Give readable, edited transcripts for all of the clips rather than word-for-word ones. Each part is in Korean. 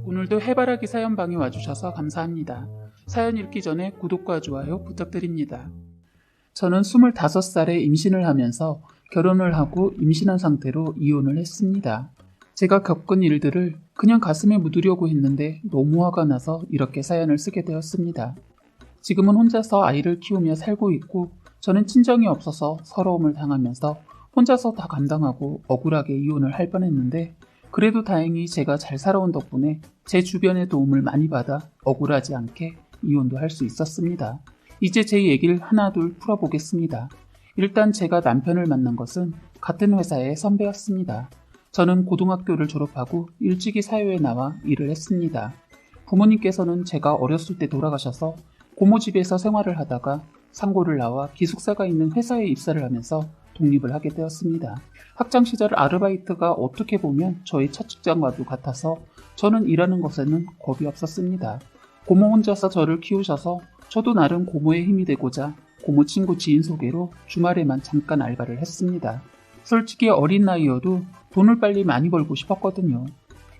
오늘도 해바라기 사연방에 와주셔서 감사합니다. 사연 읽기 전에 구독과 좋아요 부탁드립니다. 저는 25살에 임신을 하면서 결혼을 하고 임신한 상태로 이혼을 했습니다. 제가 겪은 일들을 그냥 가슴에 묻으려고 했는데 너무 화가 나서 이렇게 사연을 쓰게 되었습니다. 지금은 혼자서 아이를 키우며 살고 있고 저는 친정이 없어서 서러움을 당하면서 혼자서 다 감당하고 억울하게 이혼을 할 뻔했는데 그래도 다행히 제가 잘 살아온 덕분에 제 주변의 도움을 많이 받아 억울하지 않게 이혼도 할 수 있었습니다. 이제 제 얘기를 하나둘 풀어보겠습니다. 일단 제가 남편을 만난 것은 같은 회사의 선배였습니다. 저는 고등학교를 졸업하고 일찍이 사회에 나와 일을 했습니다. 부모님께서는 제가 어렸을 때 돌아가셔서 고모 집에서 생활을 하다가 상고를 나와 기숙사가 있는 회사에 입사를 하면서 독립을 하게 되었습니다. 학창시절 아르바이트가 어떻게 보면 저의 첫 직장과도 같아서 저는 일하는 것에는 겁이 없었습니다. 고모 혼자서 저를 키우셔서 저도 나름 고모의 힘이 되고자 고모 친구 지인 소개로 주말에만 잠깐 알바를 했습니다. 솔직히 어린 나이여도 돈을 빨리 많이 벌고 싶었거든요.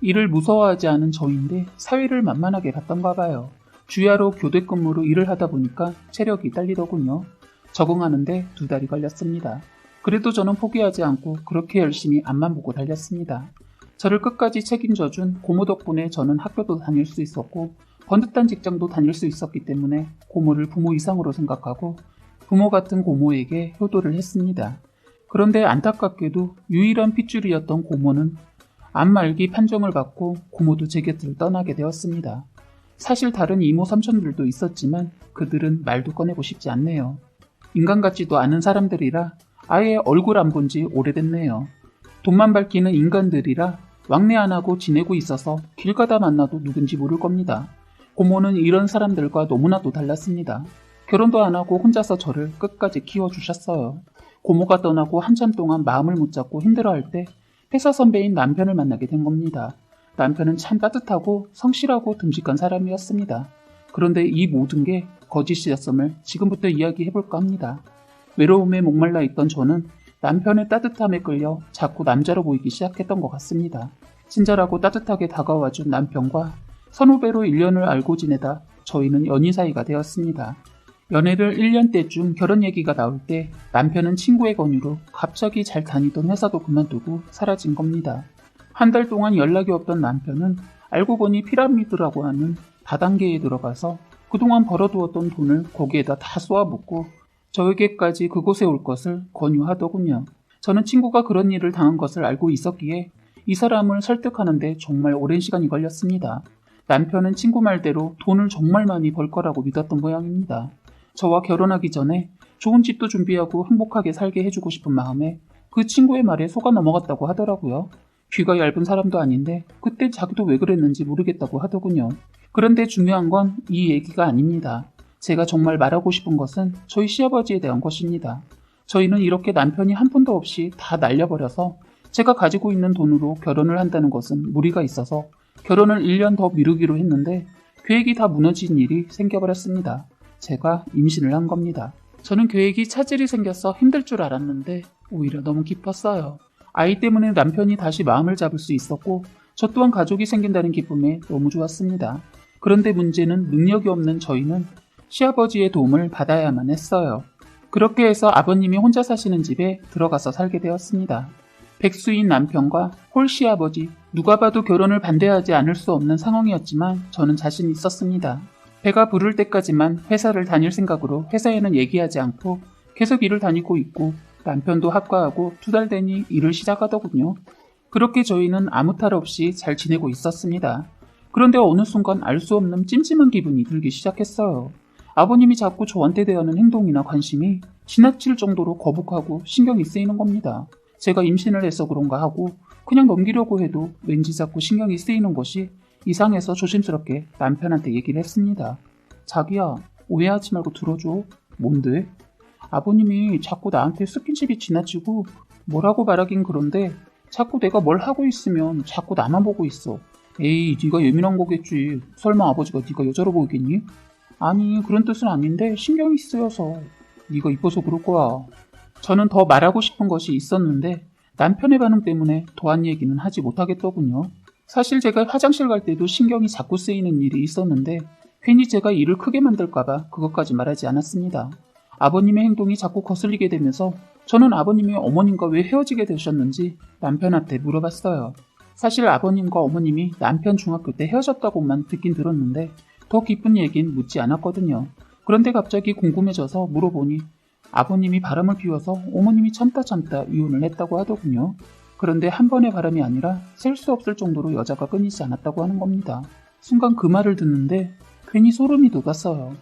일을 무서워하지 않은 저인데 사회를 만만하게 갔던가 봐요. 주야로 교대 근무로 일을 하다 보니까 체력이 딸리더군요. 적응하는데 2달이 걸렸습니다. 그래도 저는 포기하지 않고 그렇게 열심히 앞만 보고 달렸습니다. 저를 끝까지 책임져준 고모 덕분에 저는 학교도 다닐 수 있었고 번듯한 직장도 다닐 수 있었기 때문에 고모를 부모 이상으로 생각하고 부모 같은 고모에게 효도를 했습니다. 그런데 안타깝게도 유일한 핏줄이었던 고모는 암 말기 판정을 받고 고모도 제 곁을 떠나게 되었습니다. 사실 다른 이모 삼촌들도 있었지만 그들은 말도 꺼내고 싶지 않네요. 인간 같지도 않은 사람들이라 아예 얼굴 안 본 지 오래됐네요. 돈만 밝히는 인간들이라 왕래 안 하고 지내고 있어서 길 가다 만나도 누군지 모를 겁니다. 고모는 이런 사람들과 너무나도 달랐습니다. 결혼도 안 하고 혼자서 저를 끝까지 키워주셨어요. 고모가 떠나고 한참 동안 마음을 못 잡고 힘들어할 때 회사 선배인 남편을 만나게 된 겁니다. 남편은 참 따뜻하고 성실하고 듬직한 사람이었습니다. 그런데 이 모든 게 거짓이었음을 지금부터 이야기해볼까 합니다. 외로움에 목말라 있던 저는 남편의 따뜻함에 끌려 자꾸 남자로 보이기 시작했던 것 같습니다. 친절하고 따뜻하게 다가와준 남편과 선후배로 1년을 알고 지내다 저희는 연인 사이가 되었습니다. 연애를 1년 때쯤 결혼 얘기가 나올 때 남편은 친구의 권유로 갑자기 잘 다니던 회사도 그만두고 사라진 겁니다. 한 달 동안 연락이 없던 남편은 알고 보니 피라미드라고 하는 다단계에 들어가서 그동안 벌어두었던 돈을 거기에다 다 쏘아붓고 저에게까지 그곳에 올 것을 권유하더군요. 저는 친구가 그런 일을 당한 것을 알고 있었기에 이 사람을 설득하는데 정말 오랜 시간이 걸렸습니다. 남편은 친구 말대로 돈을 정말 많이 벌 거라고 믿었던 모양입니다. 저와 결혼하기 전에 좋은 집도 준비하고 행복하게 살게 해주고 싶은 마음에 그 친구의 말에 속아 넘어갔다고 하더라고요. 귀가 얇은 사람도 아닌데 그때 자기도 왜 그랬는지 모르겠다고 하더군요. 그런데 중요한 건 이 얘기가 아닙니다. 제가 정말 말하고 싶은 것은 저희 시아버지에 대한 것입니다. 저희는 이렇게 남편이 한 푼도 없이 다 날려버려서 제가 가지고 있는 돈으로 결혼을 한다는 것은 무리가 있어서 결혼을 1년 더 미루기로 했는데 계획이 다 무너진 일이 생겨버렸습니다. 제가 임신을 한 겁니다. 저는 계획이 차질이 생겨서 힘들 줄 알았는데 오히려 너무 기뻤어요. 아이 때문에 남편이 다시 마음을 잡을 수 있었고 저 또한 가족이 생긴다는 기쁨에 너무 좋았습니다. 그런데 문제는 능력이 없는 저희는 시아버지의 도움을 받아야만 했어요. 그렇게 해서 아버님이 혼자 사시는 집에 들어가서 살게 되었습니다. 백수인 남편과 홀 시아버지, 누가 봐도 결혼을 반대하지 않을 수 없는 상황이었지만 저는 자신 있었습니다. 배가 부를 때까지만 회사를 다닐 생각으로 회사에는 얘기하지 않고 계속 일을 다니고 있고 남편도 합가하고 2달 되니 일을 시작하더군요. 그렇게 저희는 아무 탈 없이 잘 지내고 있었습니다. 그런데 어느 순간 알 수 없는 찜찜한 기분이 들기 시작했어요. 아버님이 자꾸 저한테 대하는 행동이나 관심이 지나칠 정도로 거북하고 신경이 쓰이는 겁니다. 제가 임신을 해서 그런가 하고 그냥 넘기려고 해도 왠지 자꾸 신경이 쓰이는 것이 이상해서 조심스럽게 남편한테 얘기를 했습니다. 자기야, 오해하지 말고 들어줘. 뭔데? 아버님이 자꾸 나한테 스킨십이 지나치고 뭐라고 말하긴 그런데 자꾸 내가 뭘 하고 있으면 자꾸 나만 보고 있어. 에이, 네가 예민한 거겠지. 설마 아버지가 네가 여자로 보이겠니? 아니, 그런 뜻은 아닌데 신경이 쓰여서. 네가 이뻐서 그럴 거야. 저는 더 말하고 싶은 것이 있었는데 남편의 반응 때문에 더한 얘기는 하지 못하겠더군요. 사실 제가 화장실 갈 때도 신경이 자꾸 쓰이는 일이 있었는데 괜히 제가 일을 크게 만들까봐 그것까지 말하지 않았습니다. 아버님의 행동이 자꾸 거슬리게 되면서 저는 아버님이 어머님과 왜 헤어지게 되셨는지 남편한테 물어봤어요. 사실 아버님과 어머님이 남편 중학교 때 헤어졌다고만 듣긴 들었는데 더 깊은 얘긴 묻지 않았거든요. 그런데 갑자기 궁금해져서 물어보니 아버님이 바람을 피워서 어머님이 참다 이혼을 했다고 하더군요. 그런데 한 번의 바람이 아니라 셀 수 없을 정도로 여자가 끊이지 않았다고 하는 겁니다. 순간 그 말을 듣는데 괜히 소름이 돋았어요.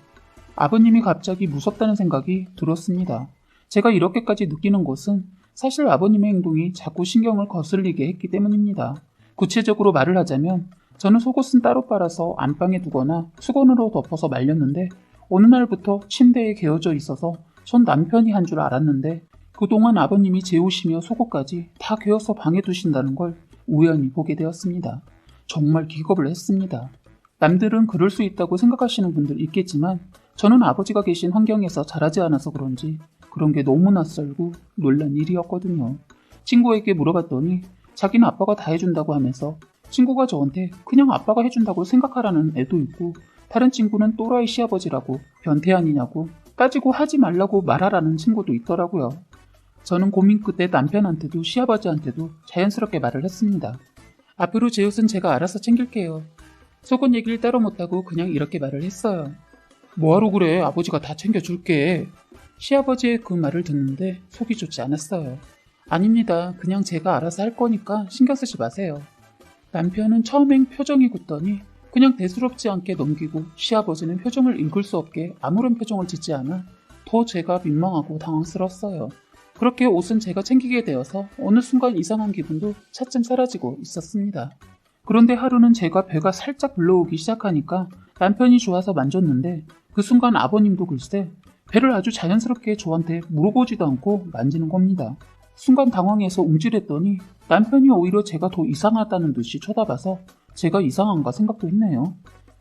아버님이 갑자기 무섭다는 생각이 들었습니다. 제가 이렇게까지 느끼는 것은 사실 아버님의 행동이 자꾸 신경을 거슬리게 했기 때문입니다. 구체적으로 말을 하자면 저는 속옷은 따로 빨아서 안방에 두거나 수건으로 덮어서 말렸는데 어느 날부터 침대에 개어져 있어서 전 남편이 한 줄 알았는데 그동안 아버님이 제 옷이며 속옷까지 다 개어서 방에 두신다는 걸 우연히 보게 되었습니다. 정말 기겁을 했습니다. 남들은 그럴 수 있다고 생각하시는 분들 있겠지만 저는 아버지가 계신 환경에서 자라지 않아서 그런지 그런 게 너무 낯설고 놀란 일이었거든요. 친구에게 물어봤더니 자기는 아빠가 다 해준다고 하면서 친구가 저한테 그냥 아빠가 해준다고 생각하라는 애도 있고 다른 친구는 또라이 시아버지라고 변태 아니냐고 따지고 하지 말라고 말하라는 친구도 있더라고요. 저는 고민 끝에 남편한테도 시아버지한테도 자연스럽게 말을 했습니다. 앞으로 제 옷은 제가 알아서 챙길게요. 속옷 얘기를 따로 못하고 그냥 이렇게 말을 했어요. 뭐하러 그래? 아버지가 다 챙겨줄게. 시아버지의 그 말을 듣는데 속이 좋지 않았어요. 아닙니다. 그냥 제가 알아서 할 거니까 신경 쓰지 마세요. 남편은 처음엔 표정이 굳더니 그냥 대수롭지 않게 넘기고 시아버지는 표정을 읽을 수 없게 아무런 표정을 짓지 않아 더 제가 민망하고 당황스러웠어요. 그렇게 옷은 제가 챙기게 되어서 어느 순간 이상한 기분도 차츰 사라지고 있었습니다. 그런데 하루는 제가 배가 살짝 불러오기 시작하니까 남편이 좋아서 만졌는데 그 순간 아버님도 글쎄 배를 아주 자연스럽게 저한테 물어보지도 않고 만지는 겁니다. 순간 당황해서 움찔했더니 남편이 오히려 제가 더 이상하다는 듯이 쳐다봐서 제가 이상한가 생각도 했네요.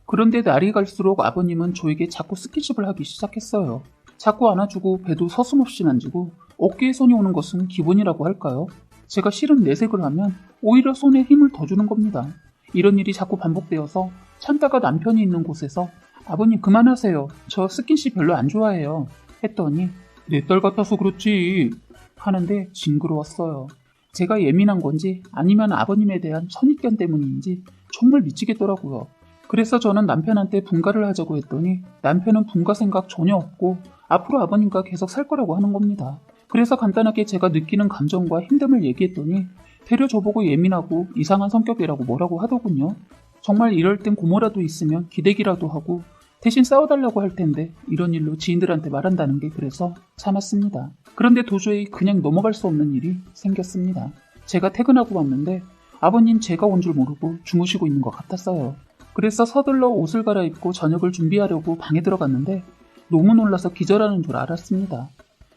그런데 날이 갈수록 아버님은 저에게 자꾸 스킨십을 하기 시작했어요. 자꾸 안아주고 배도 서슴없이 만지고 어깨에 손이 오는 것은 기본이라고 할까요? 제가 싫은 내색을 하면 오히려 손에 힘을 더 주는 겁니다. 이런 일이 자꾸 반복되어서 참다가 남편이 있는 곳에서 아버님 그만하세요. 저 스킨십 별로 안 좋아해요. 했더니 내 딸 같아서 그렇지 하는데 징그러웠어요. 제가 예민한 건지 아니면 아버님에 대한 선입견 때문인지 정말 미치겠더라고요. 그래서 저는 남편한테 분가를 하자고 했더니 남편은 분가 생각 전혀 없고 앞으로 아버님과 계속 살 거라고 하는 겁니다. 그래서 간단하게 제가 느끼는 감정과 힘듦을 얘기했더니 되려 저보고 예민하고 이상한 성격이라고 뭐라고 하더군요. 정말 이럴 땐 고모라도 있으면 기대기라도 하고 대신 싸워달라고 할 텐데 이런 일로 지인들한테 말한다는 게 그래서 참았습니다. 그런데 도저히 그냥 넘어갈 수 없는 일이 생겼습니다. 제가 퇴근하고 왔는데 아버님 제가 온 줄 모르고 주무시고 있는 것 같았어요. 그래서 서둘러 옷을 갈아입고 저녁을 준비하려고 방에 들어갔는데 너무 놀라서 기절하는 줄 알았습니다.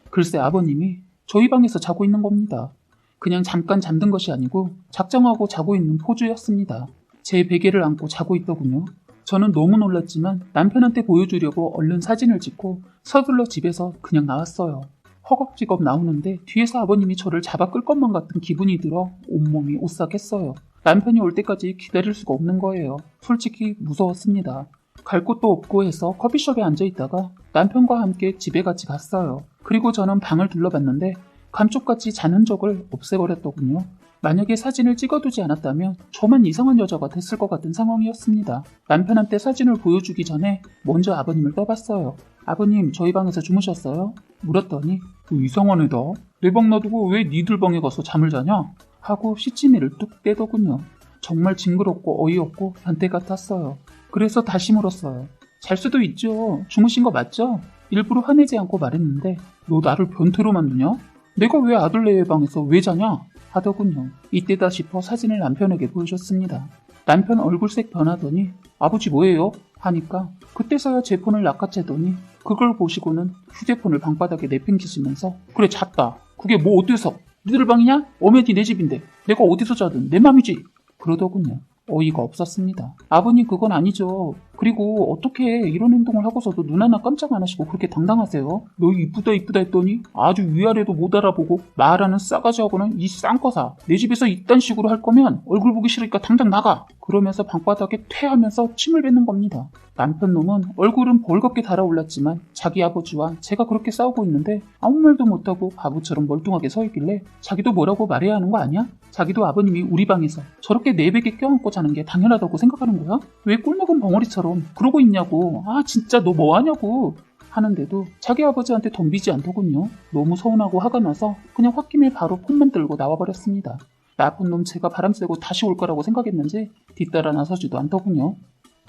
글쎄 아버님이 저희 방에서 자고 있는 겁니다. 그냥 잠깐 잠든 것이 아니고 작정하고 자고 있는 포즈였습니다. 제 베개를 안고 자고 있더군요. 저는 너무 놀랐지만 남편한테 보여주려고 얼른 사진을 찍고 서둘러 집에서 그냥 나왔어요. 허겁지겁 나오는데 뒤에서 아버님이 저를 잡아 끌 것만 같은 기분이 들어 온몸이 오싹했어요. 남편이 올 때까지 기다릴 수가 없는 거예요. 솔직히 무서웠습니다. 갈 곳도 없고 해서 커피숍에 앉아있다가 남편과 함께 집에 같이 갔어요. 그리고 저는 방을 둘러봤는데 감쪽같이 잔 흔적을 없애버렸더군요. 만약에 사진을 찍어두지 않았다면 저만 이상한 여자가 됐을 것 같은 상황이었습니다. 남편한테 사진을 보여주기 전에 먼저 아버님을 떠봤어요. 아버님 저희 방에서 주무셨어요? 물었더니 이상한 애다. 내 방 놔두고 왜 니들 방에 가서 잠을 자냐? 하고 시치미를 뚝 떼더군요. 정말 징그럽고 어이없고 변태 같았어요. 그래서 다시 물었어요. 잘 수도 있죠. 주무신 거 맞죠? 일부러 화내지 않고 말했는데 너 나를 변태로 만드냐? 내가 왜 아들네의 방에서 왜 자냐? 하더군요. 이때다 싶어 사진을 남편에게 보여줬습니다. 남편 얼굴색 변하더니 아버지 뭐예요? 하니까 그때서야 제 폰을 낚아채더니 그걸 보시고는 휴대폰을 방바닥에 내팽개치면서 그래 잤다. 그게 뭐 어때서? 니들 방이냐? 어메디 내 집인데 내가 어디서 자든 내 맘이지. 그러더군요. 어이가 없었습니다. 아버님 그건 아니죠. 그리고 어떻게 이런 행동을 하고서도 눈 하나 깜짝 안 하시고 그렇게 당당하세요? 너 이쁘다 했더니 아주 위아래도 못 알아보고 말하는 싸가지 하고는 이 쌍꺼사. 내 집에서 이딴 식으로 할 거면 얼굴 보기 싫으니까 당장 나가. 그러면서 방바닥에 퇴하면서 침을 뱉는 겁니다. 남편 놈은 얼굴은 벌겋게 달아올랐지만 자기 아버지와 제가 그렇게 싸우고 있는데 아무 말도 못하고 바보처럼 멀뚱하게 서 있길래 자기도 뭐라고 말해야 하는 거 아니야? 자기도 아버님이 우리 방에서 저렇게 내베개 껴안고 자는 게 당연하다고 생각하는 거야? 왜 꿀먹은 벙어리처럼 그러고 있냐고. 아 진짜 너 뭐하냐고 하는데도 자기 아버지한테 덤비지 않더군요. 너무 서운하고 화가 나서 그냥 홧김에 바로 폰만 들고 나와버렸습니다. 나쁜 놈 제가 바람 쐬고 다시 올 거라고 생각했는지 뒤따라 나서지도 않더군요.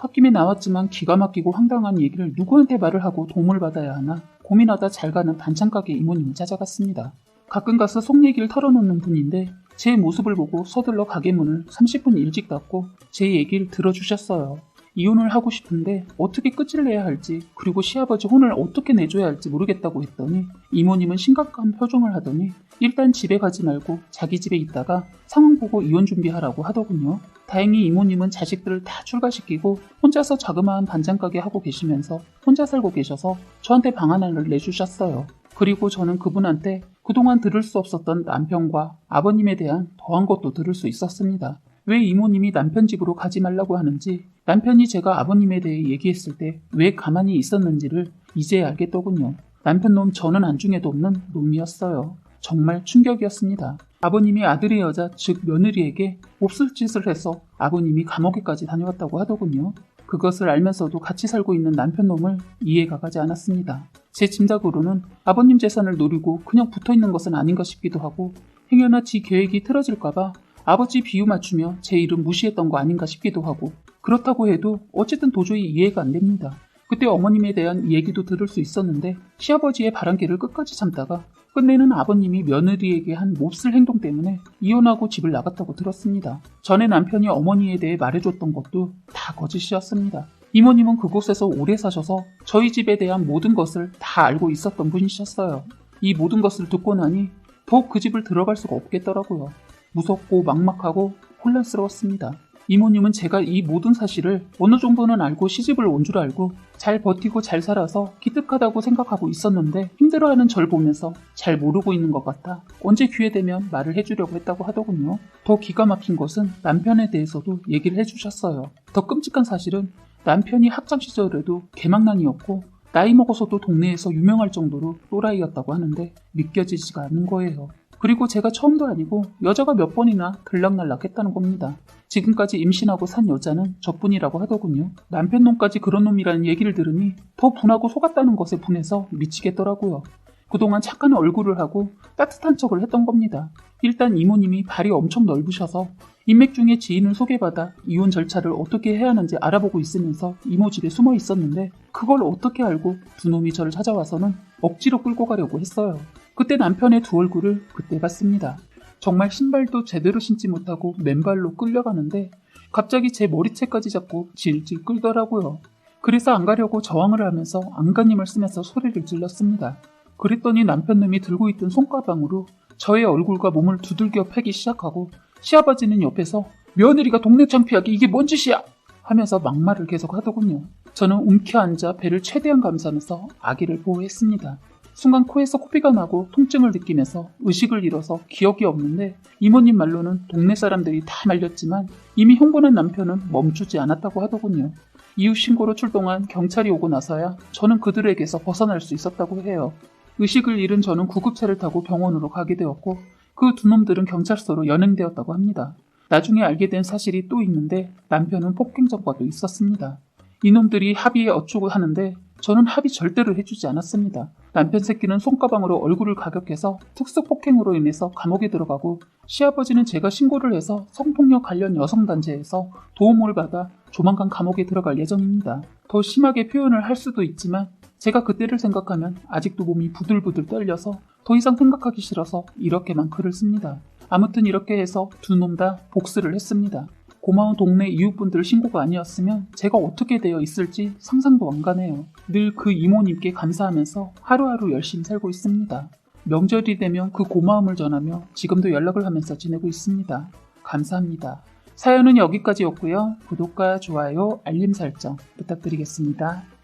홧김에 나왔지만 기가 막히고 황당한 얘기를 누구한테 말을 하고 도움을 받아야 하나 고민하다 잘 가는 반찬가게 이모님을 찾아갔습니다. 가끔 가서 속 얘기를 털어놓는 분인데 제 모습을 보고 서둘러 가게 문을 30분 일찍 닫고 제 얘기를 들어주셨어요. 이혼을 하고 싶은데 어떻게 끝을 내야 할지 그리고 시아버지 혼을 어떻게 내줘야 할지 모르겠다고 했더니 이모님은 심각한 표정을 하더니 일단 집에 가지 말고 자기 집에 있다가 상황 보고 이혼 준비하라고 하더군요. 다행히 이모님은 자식들을 다 출가시키고 혼자서 자그마한 반찬가게 하고 계시면서 혼자 살고 계셔서 저한테 방 하나를 내주셨어요. 그리고 저는 그분한테 그동안 들을 수 없었던 남편과 아버님에 대한 더한 것도 들을 수 있었습니다. 왜 이모님이 남편 집으로 가지 말라고 하는지, 남편이 제가 아버님에 대해 얘기했을 때 왜 가만히 있었는지를 이제야 알겠더군요. 남편 놈 저는 안중에도 없는 놈이었어요. 정말 충격이었습니다. 아버님이 아들의 여자 즉 며느리에게 몹쓸 짓을 해서 아버님이 감옥에까지 다녀왔다고 하더군요. 그것을 알면서도 같이 살고 있는 남편 놈을 이해가 가지 않았습니다. 제 짐작으로는 아버님 재산을 노리고 그냥 붙어있는 것은 아닌가 싶기도 하고 행여나 지 계획이 틀어질까봐 아버지 비유 맞추며 제 이름 무시했던 거 아닌가 싶기도 하고 그렇다고 해도 어쨌든 도저히 이해가 안 됩니다. 그때 어머님에 대한 얘기도 들을 수 있었는데 시아버지의 바람기를 끝까지 참다가 끝내는 아버님이 며느리에게 한 몹쓸 행동 때문에 이혼하고 집을 나갔다고 들었습니다. 전에 남편이 어머니에 대해 말해줬던 것도 다 거짓이었습니다. 이모님은 그곳에서 오래 사셔서 저희 집에 대한 모든 것을 다 알고 있었던 분이셨어요. 이 모든 것을 듣고 나니 더욱 그 집을 들어갈 수가 없겠더라고요. 무섭고 막막하고 혼란스러웠습니다. 이모님은 제가 이 모든 사실을 어느 정도는 알고 시집을 온 줄 알고 잘 버티고 잘 살아서 기특하다고 생각하고 있었는데 힘들어하는 절 보면서 잘 모르고 있는 것 같아 언제 기회 되면 말을 해주려고 했다고 하더군요. 더 기가 막힌 것은 남편에 대해서도 얘기를 해주셨어요. 더 끔찍한 사실은 남편이 학창 시절에도 개망난이었고 나이 먹어서도 동네에서 유명할 정도로 또라이였다고 하는데 믿겨지지가 않는 거예요. 그리고 제가 처음도 아니고 여자가 몇 번이나 들락날락했다는 겁니다. 지금까지 임신하고 산 여자는 저뿐이라고 하더군요. 남편 놈까지 그런 놈이라는 얘기를 들으니 더 분하고 속았다는 것에 분해서 미치겠더라고요. 그동안 착한 얼굴을 하고 따뜻한 척을 했던 겁니다. 일단 이모님이 발이 엄청 넓으셔서 인맥 중에 지인을 소개받아 이혼 절차를 어떻게 해야 하는지 알아보고 있으면서 이모 집에 숨어 있었는데 그걸 어떻게 알고 두 놈이 저를 찾아와서는 억지로 끌고 가려고 했어요. 그때 남편의 두 얼굴을 그때 봤습니다. 정말 신발도 제대로 신지 못하고 맨발로 끌려가는데 갑자기 제 머리채까지 잡고 질질 끌더라고요. 그래서 안 가려고 저항을 하면서 안간힘을 쓰면서 소리를 질렀습니다. 그랬더니 남편놈이 들고 있던 손가방으로 저의 얼굴과 몸을 두들겨 패기 시작하고 시아버지는 옆에서 며느리가 동네 창피하게 이게 뭔 짓이야 하면서 막말을 계속 하더군요. 저는 움켜앉아 배를 최대한 감싸면서 아기를 보호했습니다. 순간 코에서 코피가 나고 통증을 느끼면서 의식을 잃어서 기억이 없는데 이모님 말로는 동네 사람들이 다 말렸지만 이미 흥분한 남편은 멈추지 않았다고 하더군요. 이후 신고로 출동한 경찰이 오고 나서야 저는 그들에게서 벗어날 수 있었다고 해요. 의식을 잃은 저는 구급차를 타고 병원으로 가게 되었고 그 두 놈들은 경찰서로 연행되었다고 합니다. 나중에 알게 된 사실이 또 있는데 남편은 폭행 전과도 있었습니다. 이놈들이 합의에 어쩌고 하는데 저는 합의 절대로 해주지 않았습니다. 남편 새끼는 손가방으로 얼굴을 가격해서 특수폭행으로 인해서 감옥에 들어가고 시아버지는 제가 신고를 해서 성폭력 관련 여성단체에서 도움을 받아 조만간 감옥에 들어갈 예정입니다. 더 심하게 표현을 할 수도 있지만 제가 그때를 생각하면 아직도 몸이 부들부들 떨려서 더 이상 생각하기 싫어서 이렇게만 글을 씁니다. 아무튼 이렇게 해서 두 놈 다 복수를 했습니다. 고마운 동네 이웃분들 신고가 아니었으면 제가 어떻게 되어 있을지 상상도 안 가네요. 늘 그 이모님께 감사하면서 하루하루 열심히 살고 있습니다. 명절이 되면 그 고마움을 전하며 지금도 연락을 하면서 지내고 있습니다. 감사합니다. 사연은 여기까지였고요. 구독과 좋아요, 알림 설정 부탁드리겠습니다.